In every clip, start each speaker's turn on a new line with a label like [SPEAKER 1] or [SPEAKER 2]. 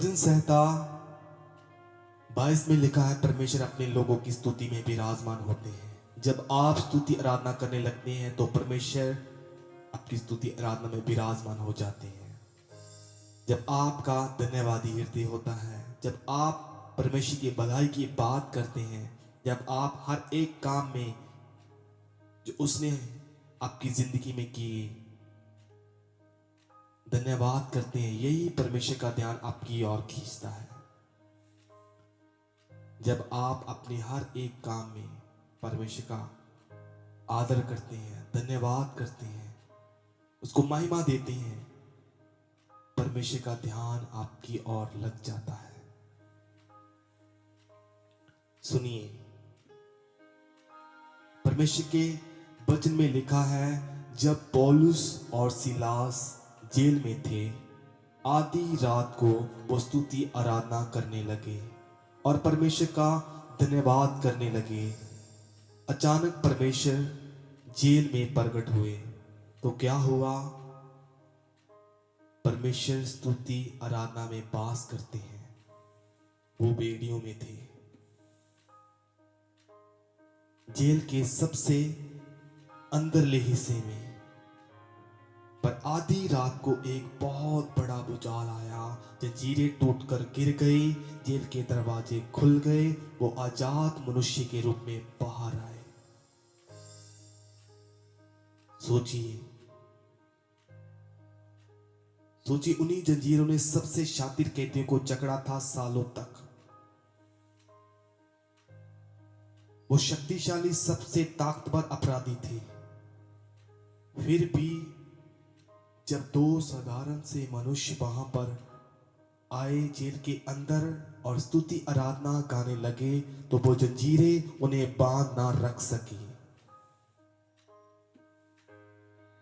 [SPEAKER 1] भजन संहिता 22 में लिखा है, परमेश्वर अपने लोगों की स्तुति में विराजमान होते हैं। जब आप स्तुति आराधना करने लगते हैं तो परमेश्वर आपकी स्तुति आराधना में विराजमान हो जाते हैं। जब आपका धन्यवादी हृदय होता है, जब आप परमेश्वर की भलाई की बात करते हैं, जब आप हर एक काम में जो उसने आपकी जिंदगी में किए धन्यवाद करते हैं, यही परमेश्वर का ध्यान आपकी ओर खींचता है। जब आप अपने हर एक काम में परमेश्वर का आदर करते हैं, धन्यवाद करते हैं, उसको महिमा देते हैं, परमेश्वर का ध्यान आपकी ओर लग जाता है। सुनिए, परमेश्वर के वचन में लिखा है, जब पौलुस और सीलास जेल में थे, आधी रात को वो स्तुति आराधना करने लगे और परमेश्वर का धन्यवाद करने लगे। अचानक परमेश्वर जेल में प्रकट हुए तो क्या हुआ? परमेश्वर स्तुति आराधना में वास करते हैं। वो बेड़ियों में थे, जेल के सबसे अंदरले हिस्से में, पर आधी रात को एक बहुत बड़ा भूचाल आया, जंजीरें टूटकर गिर गई, जेल के दरवाजे खुल गए, वो आजाद मनुष्य के रूप में बाहर आए। सोचिए उन्हीं जंजीरों ने सबसे शातिर कैदियों को जकड़ा था सालों तक। वो शक्तिशाली सबसे ताकतवर अपराधी थे। फिर भी जब दो साधारण से मनुष्य वहां पर आए जेल के अंदर और स्तुति आराधना गाने लगे तो वो जंजीरें उन्हें बांध ना रख सकी।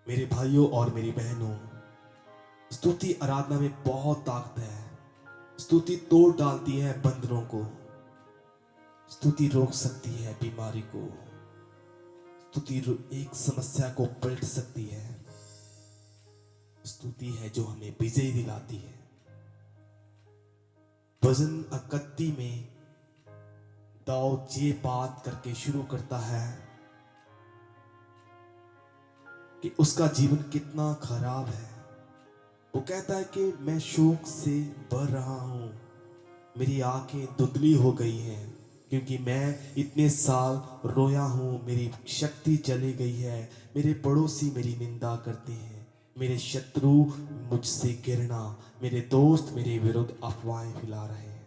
[SPEAKER 1] मेरे भाइयों और मेरी बहनों, स्तुति आराधना में बहुत ताकत है। स्तुति तोड़ डालती है बंधनों को, स्तुति रोक सकती है बीमारी को, स्तुति एक समस्या को पलट सकती है। स्तुति है जो हमें विजय दिलाती है। भजन 31 में दाऊद ये बात करके शुरू करता है कि उसका जीवन कितना खराब है। वो कहता है कि मैं शोक से भर रहा हूं, मेरी आंखें धुंधली हो गई हैं, क्योंकि मैं इतने साल रोया हूं, मेरी शक्ति चली गई है, मेरे पड़ोसी मेरी निंदा करते हैं, मेरे शत्रु मुझसे घृणा, मेरे दोस्त मेरे विरुद्ध अफवाहें फैला रहे हैं,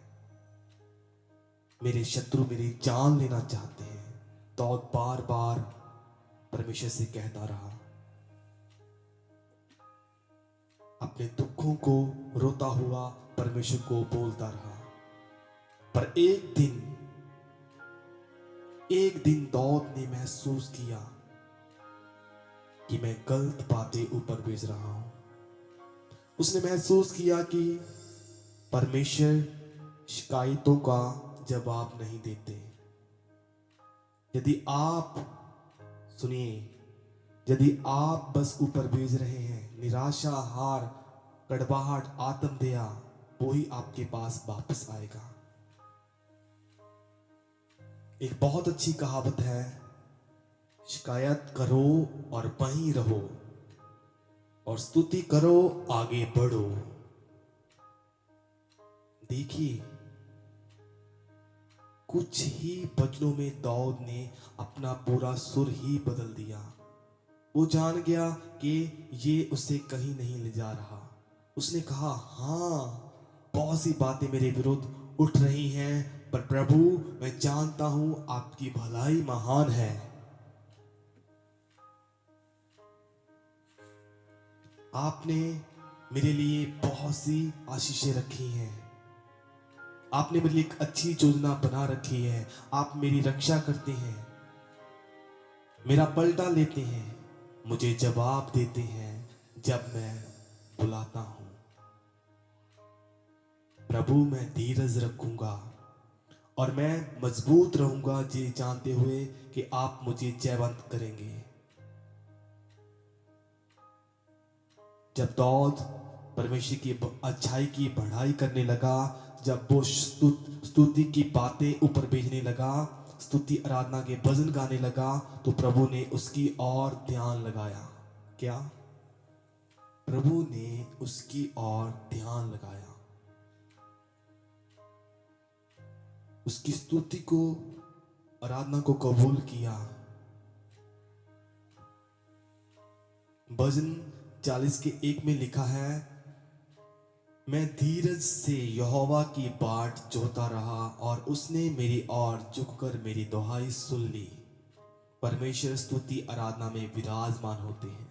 [SPEAKER 1] मेरे शत्रु मेरी जान लेना चाहते हैं। दाऊद बार बार परमेश्वर से कहता रहा, अपने दुखों को रोता हुआ परमेश्वर को बोलता रहा। पर एक दिन दाऊद ने महसूस किया कि मैं गलत बातें ऊपर भेज रहा हूं। उसने महसूस किया कि परमेश्वर शिकायतों का जवाब नहीं देते। यदि आप बस ऊपर भेज रहे हैं, निराशा, हार, कड़वाहट, आत्मदया, वो ही आपके पास वापस आएगा। एक बहुत अच्छी कहावत है, शिकायत करो और वहीं रहो और स्तुति करो, आगे बढ़ो। देखिए, कुछ ही वचनों में दाऊद ने अपना पूरा सुर ही बदल दिया। वो जान गया कि ये उसे कहीं नहीं ले जा रहा। उसने कहा, हाँ, बहुत सी बातें मेरे विरुद्ध उठ रही हैं, पर प्रभु मैं जानता हूं आपकी भलाई महान है। आपने मेरे लिए बहुत सी आशीषें रखी हैं, आपने मेरे लिए एक अच्छी योजना बना रखी है। आप मेरी रक्षा करते हैं, मेरा पलटा लेते हैं, मुझे जवाब देते हैं जब मैं बुलाता हूं। प्रभु मैं धीरज रखूंगा और मैं मजबूत रहूंगा, ये जानते हुए कि आप मुझे जयवंत करेंगे। जब दाऊद परमेश्वर की अच्छाई की बढ़ाई करने लगा, जब वो स्तुति की बातें ऊपर भेजने लगा, स्तुति आराधना के भजन गाने लगा, तो प्रभु ने उसकी ओर ध्यान लगाया। क्या? प्रभु ने उसकी ओर ध्यान लगाया, उसकी स्तुति को, आराधना को कबूल किया। भजन 40:1 में लिखा है, मैं धीरज से यहोवा की बाट जोता रहा और उसने मेरी ओर झुककर मेरी दुहाई सुन ली। परमेश्वर स्तुति आराधना में विराजमान होते हैं।